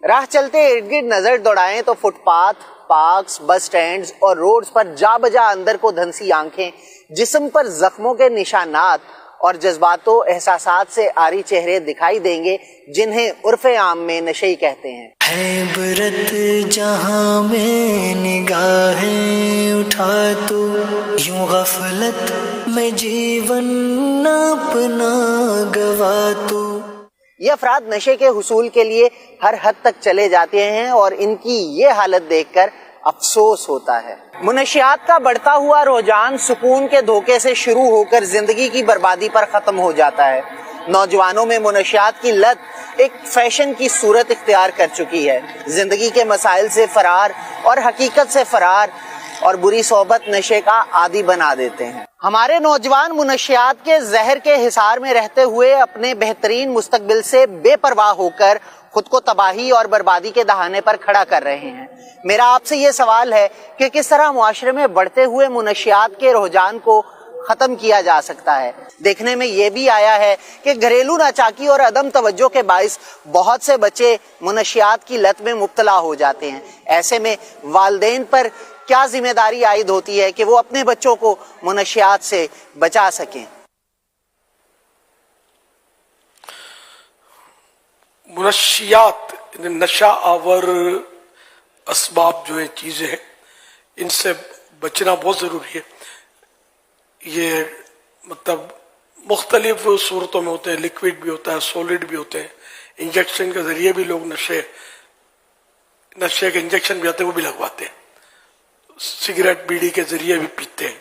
راہ چلتے ارد گرد نظر دوڑائیں تو فٹ پاتھ، پارکس، بس سٹینڈز اور روڈز پر جا بجا اندر کو دھنسی آنکھیں، جسم پر زخموں کے نشانات اور جذبات و احساسات سے عاری چہرے دکھائی دیں گے، جنہیں عرف عام میں نشئی کہتے ہیں۔ ہے برت جہاں میں نگاہیں اٹھا تو، یوں غفلت میں جیون اپنا گوا تو۔ یہ افراد نشے کے حصول کے لیے ہر حد تک چلے جاتے ہیں اور ان کی یہ حالت دیکھ کر افسوس ہوتا ہے۔ منشیات کا بڑھتا ہوا رجحان سکون کے دھوکے سے شروع ہو کر زندگی کی بربادی پر ختم ہو جاتا ہے۔ نوجوانوں میں منشیات کی لت ایک فیشن کی صورت اختیار کر چکی ہے۔ زندگی کے مسائل سے فرار اور حقیقت سے فرار اور بری صحبت نشے کا عادی بنا دیتے ہیں۔ ہمارے نوجوان منشیات کے زہر کے حصار میں رہتے ہوئے اپنے بہترین مستقبل سے بے پرواہ ہو کر خود کو تباہی اور بربادی کے دہانے پر کھڑا کر رہے ہیں۔ میرا آپ سے یہ سوال ہے کہ کس طرح معاشرے میں بڑھتے ہوئے منشیات کے رجحان کو ختم کیا جا سکتا ہے۔ دیکھنے میں یہ بھی آیا ہے کہ گھریلو ناچاکی اور عدم توجہ کے باعث بہت سے بچے منشیات کی لت میں مبتلا ہو جاتے ہیں۔ ایسے میں والدین پر کیا ذمہ داری عائد ہوتی ہے کہ وہ اپنے بچوں کو منشیات سے بچا سکیں؟ منشیات نشہ آور اسباب جو ہے چیزیں ہیں، ان سے بچنا بہت ضروری ہے۔ یہ مطلب مختلف صورتوں میں ہوتے ہیں، لیکوڈ بھی ہوتا ہے، سولڈ بھی ہوتے ہیں، انجیکشن کے ذریعے بھی لوگ نشے کے انجیکشن بھی آتے ہیں، وہ بھی لگواتے ہیں، سگریٹ بیڑی کے ذریعے بھی پیتے ہیں۔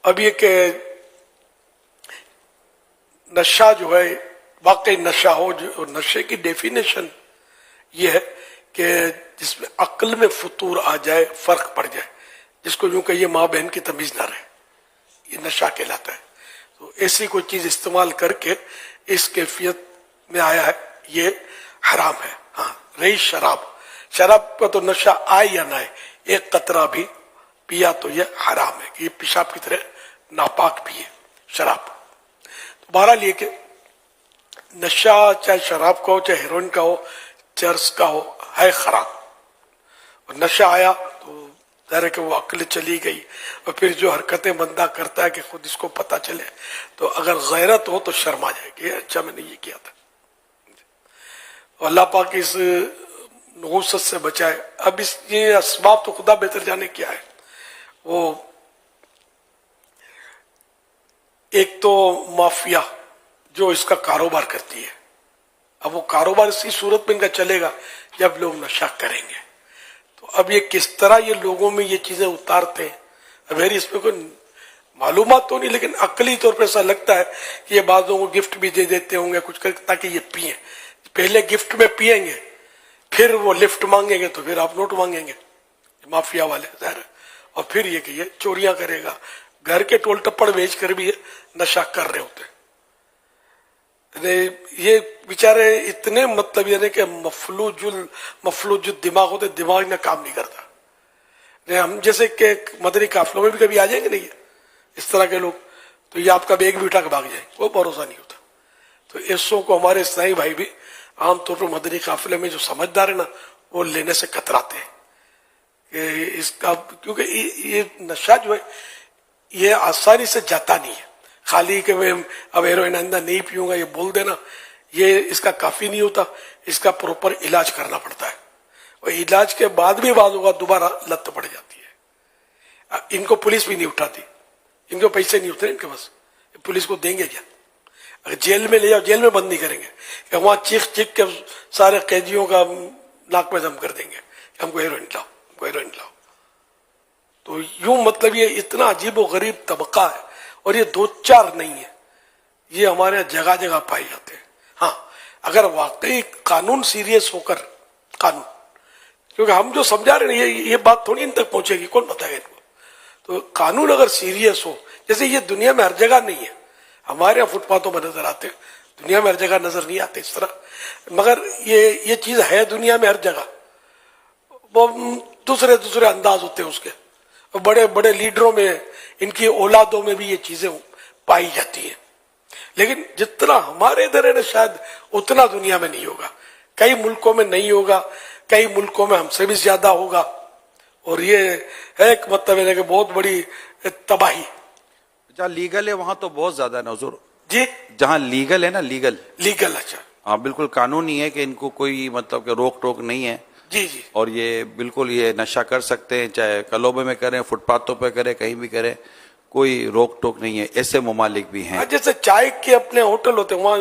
اب یہ کہ نشہ جو ہے واقعی نشہ ہو، جو نشے کی ڈیفینیشن یہ ہے کہ جس میں عقل میں فطور آ جائے، فرق پڑ جائے، جس کو یوں کہ یہ ماں بہن کی تمیز نہ رہے، یہ نشہ کہلاتا ہے۔ تو ایسی کوئی چیز استعمال کر کے اس کیفیت میں آیا ہے، یہ حرام ہے۔ ہاں، رہی شراب کا تو نشہ آئے یا نہ آئے، ایک قطرہ بھی پیا تو یہ حرام ہے، کہ یہ پیشاب کی طرح ناپاک بھی ہے شراب۔ تو بہرحال یہ کہ نشہ چاہے شراب کا ہو، چاہے ہیروئن کا ہو، چرس کا ہو، ہے خراب۔ اور نشہ آیا تو ظاہر ہے کہ وہ عقل چلی گئی، اور پھر جو حرکتیں بندہ کرتا ہے کہ خود اس کو پتہ چلے، تو اگر غیرت ہو تو شرم آ جائے کہ اچھا میں نے یہ کیا تھا۔ اور اللہ پاک اس نحوست سے بچائے۔ اب یہ اسباب تو خدا بہتر جانے کیا ہے۔ وہ ایک تو مافیا جو اس کا کاروبار کرتی ہے، اب وہ کاروبار اسی صورت میں ان کا چلے گا جب لوگ نشہ کریں گے۔ تو اب یہ کس طرح یہ لوگوں میں یہ چیزیں اتارتے ہیں، اب اس میں کوئی معلومات تو نہیں، لیکن عقلی طور پہ ایسا لگتا ہے کہ یہ بعضوں کو گفٹ بھی دے دیتے ہوں گے کچھ کر تاکہ یہ پئیں۔ پہلے گفٹ میں پئیں گے، پھر وہ لفٹ مانگیں گے تو پھر آپ نوٹ مانگیں گے، مافیا والے ظاہر ہے، اور پھر یہ کہ یہ چوریاں کرے گا، گھر کے ٹول ٹپڑ بیچ کر بھی یہ نشہ کر رہے ہوتے ہیں۔ یہ بیچارے اتنے مطلب یعنی کہ مفلوج دماغ ہوتے، دماغ میں کام نہیں کرتا۔ ہم جیسے کہ مدنی قافلوں میں بھی کبھی آ جائیں گے نہیں اس طرح کے لوگ، تو یہ آپ کا بیگ بھی اٹھا کے بھاگ جائیں، کوئی بھروسہ نہیں ہوتا۔ تو ایسوں کو ہمارے اسلامی بھائی بھی عام طور پر مدنی قافلے میں جو سمجھدار ہے نا، وہ لینے سے کتراتے ہیں کہ اس کا، کیونکہ یہ نشہ جو ہے یہ آسانی سے جاتا نہیں ہے۔ خالی کہ میں اب ہیروئن آئندہ نہیں پیوں گا یہ بول دینا، یہ اس کا کافی نہیں ہوتا، اس کا پروپر علاج کرنا پڑتا ہے، اور علاج کے بعد بھی بعض اوقات دوبارہ لت پڑ جاتی ہے۔ ان کو پولیس بھی نہیں اٹھاتی، ان کو پیسے نہیں ہوتے ان کے پاس، پولیس کو دیں گے کیا؟ اگر جیل میں لے جاؤ، جیل میں بند نہیں کریں گے کہ وہاں چیخ چیخ کے سارے قیدیوں کا ناک میں دم کر دیں گے کہ ہم کو ہیروئن لاؤ، ہم کو ہیروئن لاؤ۔ تو یوں مطلب یہ اتنا عجیب و غریب طبقہ ہے، اور یہ دو چار نہیں ہے، یہ ہمارے جگہ جگہ پائے جاتے ہیں۔ ہاں، اگر واقعی قانون سیریس ہو کر، قانون، کیونکہ ہم جو سمجھا رہے ہیں یہ بات تھوڑی ان تک پہنچے گی، کون بتائے گا ان کو؟ تو قانون اگر سیریس ہو، جیسے یہ دنیا میں ہر جگہ نہیں ہے، ہمارے یہاں فٹ پاتھوں میں نظر آتے ہیں، دنیا میں ہر جگہ نظر نہیں آتے اس طرح، مگر یہ چیز ہے دنیا میں ہر جگہ، وہ دوسرے انداز ہوتے ہیں اس کے، بڑے بڑے لیڈروں میں، ان کی اولادوں میں بھی یہ چیزیں پائی جاتی ہیں، لیکن جتنا ہمارے ادھر ہے نا شاید اتنا دنیا میں نہیں ہوگا۔ کئی ملکوں میں نہیں ہوگا, کئی ملکوں میں ہم سے بھی زیادہ ہوگا, اور یہ ایک مطلب ہے کہ بہت بڑی تباہی. جہاں لیگل ہے وہاں تو بہت زیادہ ہے نا حضور. جی جہاں لیگل ہے نا, لیگل, اچھا, ہاں بالکل قانونی ہے کہ ان کو کوئی مطلب کہ روک ٹوک نہیں ہے. جی, اور یہ بالکل یہ نشہ کر سکتے ہیں, چاہے کلوبے میں کریں, فٹ پاتھوں پہ کریں, کہیں بھی کریں, کوئی روک ٹوک نہیں ہے. ایسے ممالک بھی ہیں. جیسے چائے کے اپنے ہوٹل ہوتے ہیں, وہاں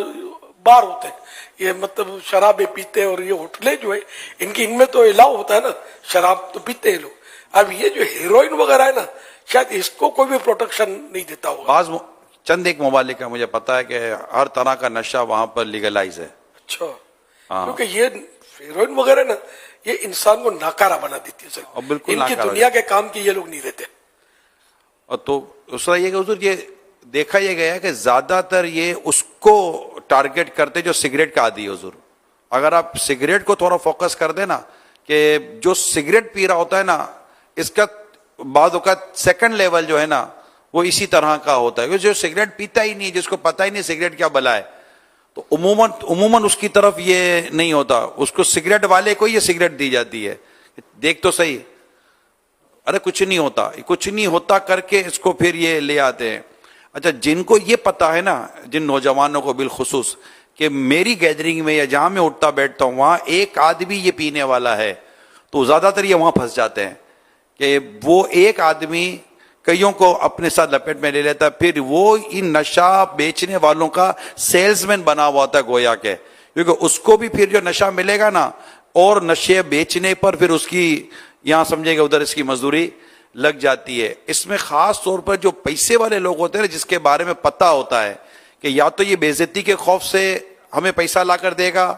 بار ہوتے ہیں, یہ مطلب شرابیں پیتے ہیں, اور یہ ہوٹلیں جو ہے ان میں تو الاؤ ہوتا ہے نا, شراب تو پیتے ہیں لوگ. اب یہ جو ہیروئن وغیرہ ہے نا, شاید اس کو کوئی بھی پروٹیکشن نہیں دیتا ہوگا. بعض چند ایک ممالک کا مجھے پتا ہے کہ ہر طرح کا نشہ وہاں پر لیگلائز ہے. اچھا, کیونکہ یہ ہیروئن وغیرہ نا, یہ انسان کو ناکارہ بنا دیتی ہے. بالکل ان کی ناکارہ دنیا کے کام کی یہ لوگ نہیں رہتے. اور تو دوسرا یہ کہ حضور یہ دیکھا یہ گیا ہے کہ زیادہ تر یہ اس کو ٹارگٹ کرتے جو سگریٹ کا عادی ہے حضور. اگر آپ سگریٹ کو تھوڑا فوکس کر دیں نا, کہ جو سگریٹ پی رہا ہوتا ہے نا, اس کا بعض اوقات سیکنڈ لیول جو ہے نا وہ اسی طرح کا ہوتا ہے. جو سگریٹ پیتا ہی نہیں, جس کو پتا ہی نہیں سگریٹ کیا بلا ہے, تو عموماً اس کی طرف یہ نہیں ہوتا. اس کو سگریٹ والے کو یہ سگریٹ دی جاتی ہے, دیکھ تو صحیح, ارے کچھ نہیں ہوتا کر کے اس کو پھر یہ لے آتے ہیں. اچھا, جن کو یہ پتا ہے نا, جن نوجوانوں کو بالخصوص, کہ میری گیدرنگ میں یا جہاں میں اٹھتا بیٹھتا ہوں وہاں ایک آدمی یہ پینے والا ہے, تو زیادہ تر یہ وہاں پھنس جاتے ہیں کہ وہ ایک آدمی کئیوں کو اپنے ساتھ لپیٹ میں لے لیتا ہے. پھر وہ ان نشہ بیچنے والوں کا سیلز مین بنا ہوا ہوتا ہے گویا کے, کیونکہ اس کو بھی پھر جو نشہ ملے گا نا, اور نشے بیچنے پر پھر اس کی یہاں سمجھے گا ادھر اس کی مزدوری لگ جاتی ہے. اس میں خاص طور پر جو پیسے والے لوگ ہوتے ہیں, جس کے بارے میں پتا ہوتا ہے کہ یا تو یہ بے عزتی کے خوف سے ہمیں پیسہ لا کر دے گا,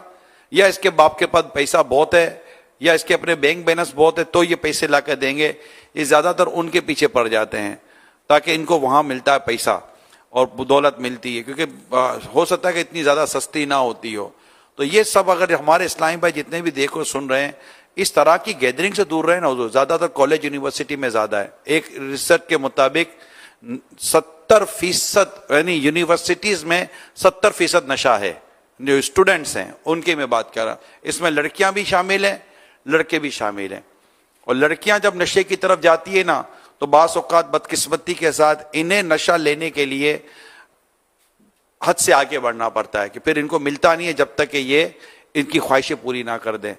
یا اس کے باپ کے پاس پیسہ بہت ہے, یا اس کے اپنے بینک بیلنس بہت ہے, تو یہ پیسے لا کر دیں گے. یہ زیادہ تر ان کے پیچھے پڑ جاتے ہیں تاکہ ان کو وہاں ملتا ہے پیسہ اور دولت ملتی ہے, کیونکہ ہو سکتا ہے کہ اتنی زیادہ سستی نہ ہوتی ہو. تو یہ سب اگر ہمارے اسلامی بھائی جتنے بھی دیکھو سن رہے ہیں, اس طرح کی گیدرنگ سے دور رہے نا حضور. زیادہ تر کالج یونیورسٹی میں زیادہ ہے. ایک ریسرچ کے مطابق 70% یعنی یونیورسٹیز میں 70% نشہ ہے. جو اسٹوڈنٹس ہیں ان کی میں بات کر رہا ہوں, اس میں لڑکیاں بھی شامل ہیں, لڑکے بھی شامل ہیں. اور لڑکیاں جب نشے کی طرف جاتی ہے نا, تو بعض اوقات بدقسمتی کے ساتھ انہیں نشہ لینے کے لیے حد سے آگے بڑھنا پڑتا ہے, کہ پھر ان کو ملتا نہیں ہے جب تک کہ یہ ان کی خواہشیں پوری نہ کر دیں.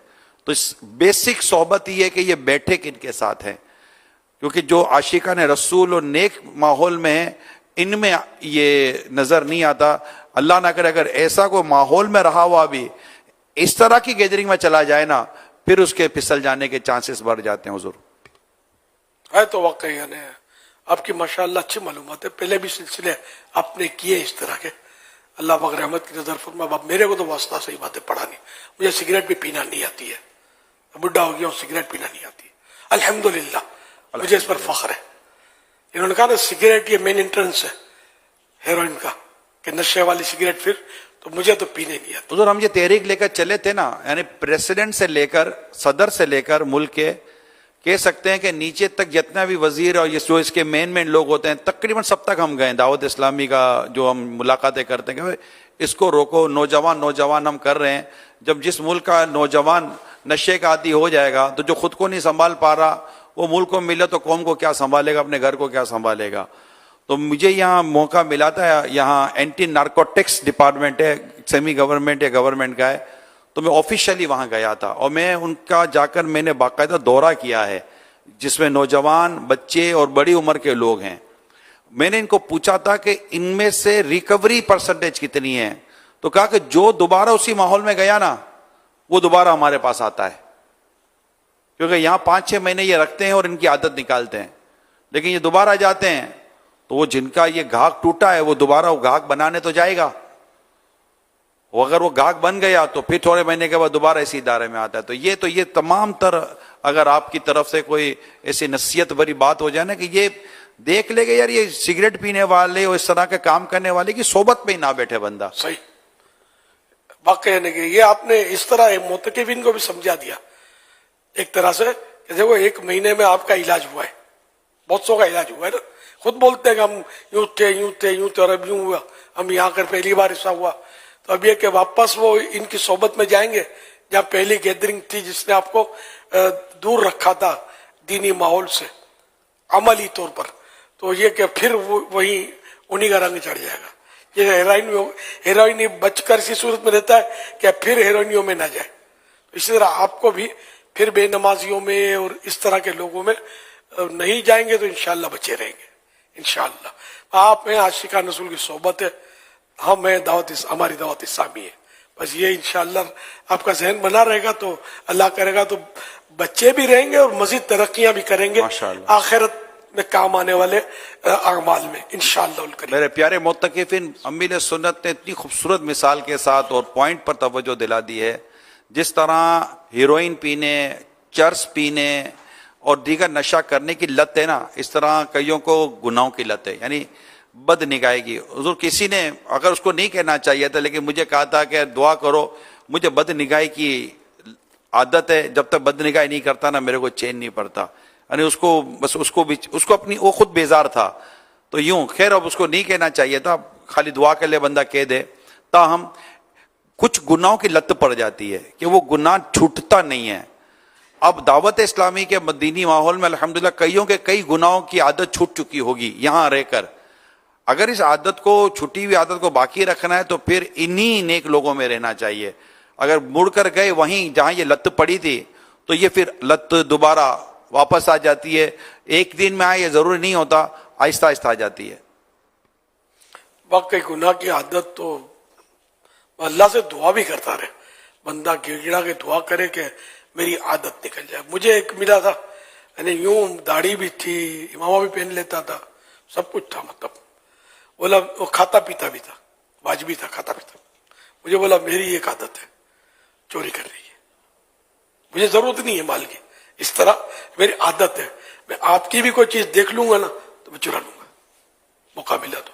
تو اس بیسک صحبت یہ ہے کہ یہ بیٹھے کن کے ساتھ ہیں, کیونکہ جو عاشقان رسول اور نیک ماحول میں ہیں ان میں یہ نظر نہیں آتا. اللہ نہ کرے اگر ایسا کوئی ماحول میں رہا ہوا بھی اس طرح کی گیدرنگ میں چلا جائے نا, پھر اس کے پھسل جانے کے چانسز بڑھ جاتے ہیں حضور. ہے تو واقعی یعنی آپ کی ماشاءاللہ اچھی معلومات ہے, پہلے بھی سلسلے آپ نے کیے اس طرح کے. اللہ پاک رحمت کی نظر فرما. اب میرے کو تو واسطہ صحیح باتیں پڑھا نہیں, مجھے سگریٹ بھی پینا نہیں آتی ہے, بڈھا ہو گیا ہوں, سگریٹ پینا نہیں آتی. الحمدللہ مجھے اس پر فخر ہے. انہوں نے کہا نا سگریٹ یہ مین انٹرنس ہے ہیروئن کا, کہ نشے والی سگریٹ, پھر تو مجھے تو پینے نہیں آتی. حضور ہم یہ تحریک لے کر چلے تھے نا, یعنی پریزیڈنٹ سے لے کر صدر سے لے کر ملک کے کہہ سکتے ہیں کہ نیچے تک جتنا بھی وزیر اور جو اس کے مین لوگ ہوتے ہیں تقریباً سب تک ہم گئے. دعوت اسلامی کا جو ہم ملاقاتیں کرتے ہیں کہ اس کو روکو, نوجوان ہم کر رہے ہیں. جب جس ملک کا نوجوان نشے کا عادی ہو جائے گا تو جو خود کو نہیں سنبھال پا رہا وہ ملک کو ملے تو قوم کو کیا سنبھالے گا, اپنے گھر کو کیا سنبھالے گا. تو مجھے یہاں موقع ملا تھا, یہاں اینٹی نارکوٹکس ڈپارٹمنٹ ہے, سیمی گورنمنٹ یا گورنمنٹ کا ہے, تو میں آفیشلی وہاں گیا تھا اور میں ان کا جا کر میں نے باقاعدہ دورہ کیا ہے جس میں نوجوان, بچے اور بڑی عمر کے لوگ ہیں. میں نے ان کو پوچھا تھا کہ ان میں سے ریکوری پرسنٹیج کتنی ہے, تو کہا کہ جو دوبارہ اسی ماحول میں گیا نا وہ دوبارہ ہمارے پاس آتا ہے, کیونکہ یہاں 5-6 مہینے یہ رکھتے ہیں اور ان کی عادت نکالتے ہیں, لیکن یہ دوبارہ جاتے ہیں تو وہ جن کا یہ گھاگ ٹوٹا ہے وہ دوبارہ وہ گھاگ بنانے تو جائے گا, وہ اگر وہ گھاگ بن گیا تو پھر تھوڑے مہینے کے بعد دوبارہ اسی ادارے میں آتا ہے. تو یہ تمام تر اگر آپ کی طرف سے کوئی ایسی نصیحت بری بات ہو جائے نا کہ یہ دیکھ لے گا یار یہ سگریٹ پینے والے اور اس طرح کے کام کرنے والے کی صحبت میں ہی نہ بیٹھے بندہ. صحیح واقعی ہے کہ یہ آپ نے اس طرح معتکفین کو بھی سمجھا دیا ایک طرح سے کہ دیکھو 1 مہینے میں آپ کا علاج ہوا ہے, بہت سو کا علاج ہوا ہے نا. خود بولتے ہیں کہ ہم یوں تھے اور اب یوں ہوا, ہم یہاں کر پہلی بار ایسا ہوا. تو اب یہ کہ واپس وہ ان کی صحبت میں جائیں گے, جہاں پہلی گیدرنگ تھی جس نے آپ کو دور رکھا تھا دینی ماحول سے عملی طور پر، تو یہ کہ پھر وہی انہی کا رنگ چڑھ جائے گا. یہ ہیروئن بچ کر اسی صورت میں رہتا ہے کہ پھر ہیروئنیوں میں نہ جائے. اسی طرح آپ کو بھی پھر بے نمازیوں میں اور اس طرح کے لوگوں میں نہیں جائیں گے تو انشاءاللہ بچے رہیں گے انشاءاللہ. آپ ہیں عاشقان رسول کی صحبت ہے، ہم ہیں ہماری دعوت اسلامی ہے. بس یہ انشاءاللہ آپ کا ذہن بنا رہے گا تو اللہ کرے گا تو بچے بھی رہیں گے اور مزید ترقیاں بھی کریں گے آخرت میں کام آنے والے اعمال میں انشاءاللہ الکریم. میرے پیارے معتکفین، امیر سنت نے اتنی خوبصورت مثال کے ساتھ اور پوائنٹ پر توجہ دلا دی ہے. جس طرح ہیروئن پینے، چرس پینے اور دیگر نشہ کرنے کی لت ہے نا، اس طرح کئیوں کو گناہوں کی لت ہے، یعنی بد نگاہی کی. حضور کسی نے اگر اس کو نہیں کہنا چاہیے تھا لیکن مجھے کہا تھا کہ دعا کرو، مجھے بد نگاہی کی عادت ہے، جب تک بد نگاہی نہیں کرتا نا میرے کو چین نہیں پڑتا. یعنی اس کو بس اس کو اپنی وہ خود بیزار تھا تو یوں. خیر اب اس کو نہیں کہنا چاہیے تھا، خالی دعا کے لیے بندہ کہہ دے. تاہم کچھ گناہوں کی لت پڑ جاتی ہے کہ وہ گناہ چھوٹتا نہیں ہے. اب دعوت اسلامی کے مدینی ماحول میں الحمدللہ کئیوں کے کئی گناہوں کی عادت چھوٹ چکی ہوگی یہاں رہ کر. اگر اس عادت کو، چھٹی ہوئی عادت کو باقی رکھنا ہے تو پھر انہی نیک لوگوں میں رہنا چاہیے. اگر مڑ کر گئے وہیں جہاں یہ لت پڑی تھی تو یہ پھر لت دوبارہ واپس آ جاتی ہے. ایک دن میں آئے یہ ضروری نہیں ہوتا، آہستہ آہستہ آ جاتی ہے. واقعی گناہ کی عادت تو اللہ سے دعا بھی کرتا رہے، بندہ گڑ گڑا کے دعا کرے کہ میری عادت نکل جائے. مجھے ایک ملا تھا، یعنی یوں داڑھی بھی تھی، امامہ بھی پہن لیتا تھا، سب کچھ تھا، مطلب بولا وہ کھاتا پیتا بھی تھا، واجبی تھا کھاتا پیتا. مجھے بولا میری ایک عادت ہے چوری کر رہی ہے، مجھے ضرورت نہیں ہے مال کی، اس طرح میری عادت ہے، میں آپ کی بھی کوئی چیز دیکھ لوں گا نا تو میں چرا لوں گا موقع ملا تو.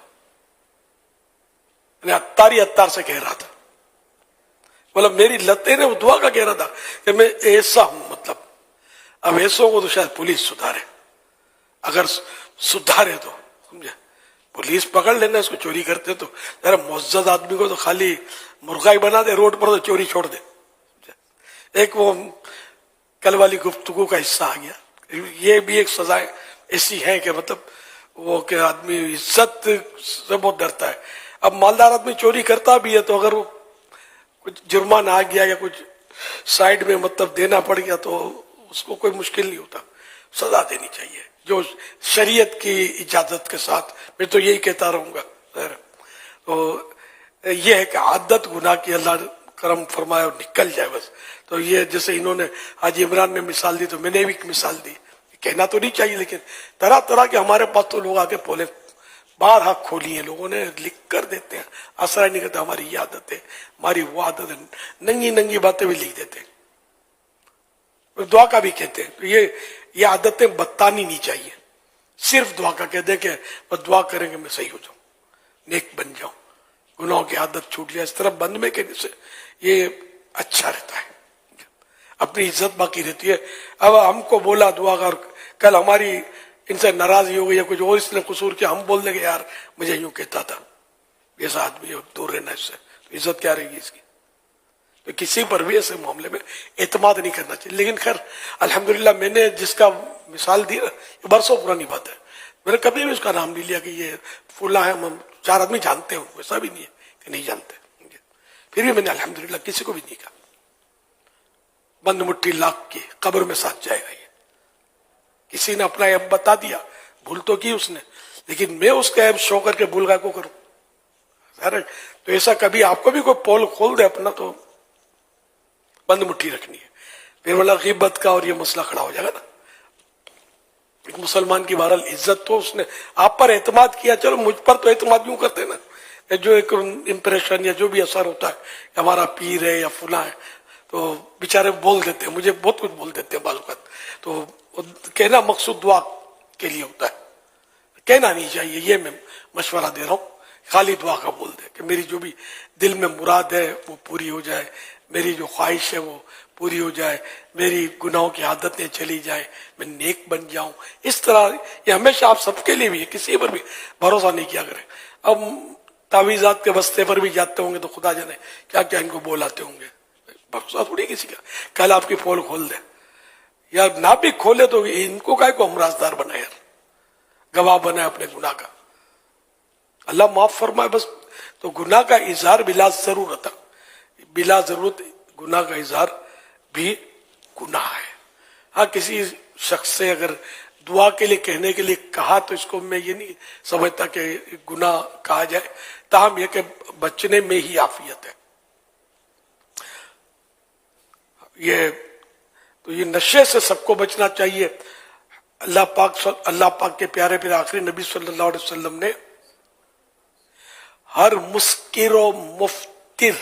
میں اتار سے کہہ رہا تھا، بولا میری لتیں نے وہ دعا کا کہہ رہا تھا کہ میں ایسا ہوں. مطلب اب ایسوں کو تو شاید پولیس سدھارے، اگر سدھارے تو سمجھے، پولیس پکڑ لینا اس کو چوری کرتے تو ذرا معزز آدمی کو تو خالی مرغائی بنا دے روڈ پر تو چوری چھوڑ دے. ایک وہ کل والی گفتگو کا حصہ آ گیا. یہ بھی ایک سزائیں ایسی ہیں کہ مطلب وہ کہ آدمی عزت سے بہت ڈرتا ہے. اب مالدار آدمی چوری کرتا بھی ہے تو اگر وہ کچھ جرمانہ آ گیا یا کچھ سائڈ میں مطلب دینا پڑ گیا تو اس کو کوئی مشکل نہیں ہوتا، سزا دینی چاہیے جو شریعت کی اجازت کے ساتھ. میں تو یہی کہتا رہوں گا. تو یہ ہے کہ عادت گناہ کی اللہ کرم فرمائے اور نکل جائے بس. تو یہ جیسے انہوں نے حاجی عمران نے مثال دی تو میں نے بھی ایک مثال دی. کہنا تو نہیں چاہیے لیکن طرح طرح کے ہمارے پاس تو لوگ آگے بولے بارہا کھولی ہیں لوگوں نے، لکھ کر دیتے ہیں، اثر نہیں کرتا ہماری یہ عادت ہے، ہماری وہ عادت ہے، ننگی ننگی باتیں بھی لکھ دیتے ہیں، دعا کا بھی کہتے ہیں. تو یہ عادتیں بتانی نہیں چاہیے. صرف دعا کا کہتے ہیں کہ بس دعا کریں گے میں صحیح ہو جاؤں، نیک بن جاؤں، گناہوں کی عادت چھوٹ جائے. اس طرح بند میں کہنے سے یہ اچھا رہتا ہے، اپنی عزت باقی رہتی ہے. اب ہم کو بولا دعا کر، کل ہماری ان سے ناراضی ہو گئی یا کچھ اور اس نے قصور کیا، ہم بول دیں گے یار مجھے یوں کہتا تھا، ایسا آدمی دور رہنا اس سے، تو عزت کیا رہے گی اس کی. تو کسی پر بھی ایسے معاملے میں اعتماد نہیں کرنا چاہیے. لیکن خیر الحمدللہ میں نے جس کا مثال دی نا، یہ برسوں پرانی بات ہے، میں نے کبھی بھی اس کا نام نہیں لیا کہ یہ فلاں ہے، ہم 4 آدمی جانتے ہوں، ایسا بھی نہیں ہے کہ نہیں جانتے. پھر بھی میں نے الحمدللہ کسی کو بھی نہیں کہا. بند مٹھی لاکھ کی قبر میں ساتھ جائے گا. یہ کسی نے اپنا عیب بتا دیا، بھول تو کی اس نے، لیکن میں اس کا عیب شو کر کے بھول گیا کو کروں. تو ایسا کبھی آپ کو بھی کوئی پول کھول دے اپنا تو بند مٹھی رکھنی ہے. پھر والا غیبت کا اور یہ مسئلہ کھڑا ہو جائے گا نا. ایک مسلمان کی بہرحال عزت تو اس نے آپ پر اعتماد کیا، چلو مجھ پر تو اعتماد یوں کرتے نا، جو ایک امپریشن یا جو بھی اثر ہوتا ہے کہ ہمارا پیر ہے یا فلاں ہے تو بیچارے بول دیتے ہیں، مجھے بہت کچھ بول دیتے ہیں بعض اوقات. تو کہنا مقصود دعا کے لیے ہوتا ہے، کہنا نہیں چاہیے. یہ میں مشورہ دے رہا ہوں، خالی دعا کا بول دے کہ میری جو بھی دل میں مراد ہے وہ پوری ہو جائے، میری جو خواہش ہے وہ پوری ہو جائے، میری گناہوں کی عادتیں چلی جائیں، میں نیک بن جاؤں. اس طرح یہ ہمیشہ آپ سب کے لیے بھی ہے، کسی پر بھی بھروسہ نہیں کیا کریں. اب تعویذات کے بستے پر بھی جاتے ہوں گے تو خدا جانے کیا کیا ان کو بول آتے ہوں گے. بھروسہ تھوڑی کسی کا کل آپ کی پول کھول دے یا نہ بھی کھولے تو ان کو کائے کو ہم رازدار بنائے یار، گواہ بنائے اپنے گناہ کا. اللہ معاف فرمائے بس. تو گناہ کا اظہار بلا ضرورت، بلا ضرورت گناہ کا اظہار بھی گناہ ہے. ہاں کسی شخص سے اگر دعا کے لیے کہنے کے لیے کہا تو اس کو میں یہ نہیں سمجھتا کہ گناہ کہا جائے، تاہم یہ کہ بچنے میں ہی عافیت ہے. یہ نشے سے سب کو بچنا چاہیے. اللہ پاک کے پیارے پیارے آخری نبی صلی اللہ علیہ وسلم نے ہر مسکر و مفتر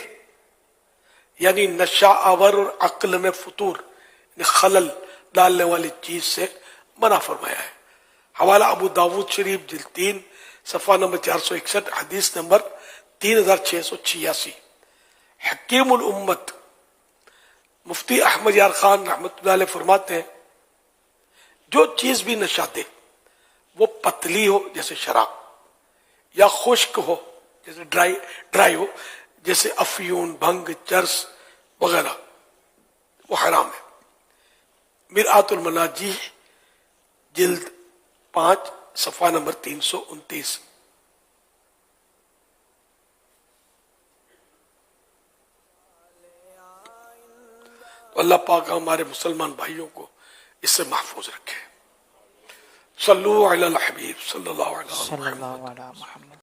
یعنی نشہ آور اور عقل میں فطور خلل ڈالنے والی چیز سے منع فرمایا ہے. حوالہ ابو داود شریف جلد 3 صفحہ نمبر 461 حدیث نمبر 3686. حکیم الامت مفتی احمد یار خان رحمۃ اللہ علیہ فرماتے ہیں جو چیز بھی نشہ دے وہ پتلی ہو جیسے شراب یا خشک ہو جیسے ڈرائی ہو جیسے افیون، بھنگ، چرس وغیرہ، وہ حرام ہے. مرآت المناجی جلد 5 صفحہ نمبر 329. تو اللہ پاک ہمارے مسلمان بھائیوں کو اس سے محفوظ رکھے. صلو علی الحبیب صلی اللہ علیہ وسلم.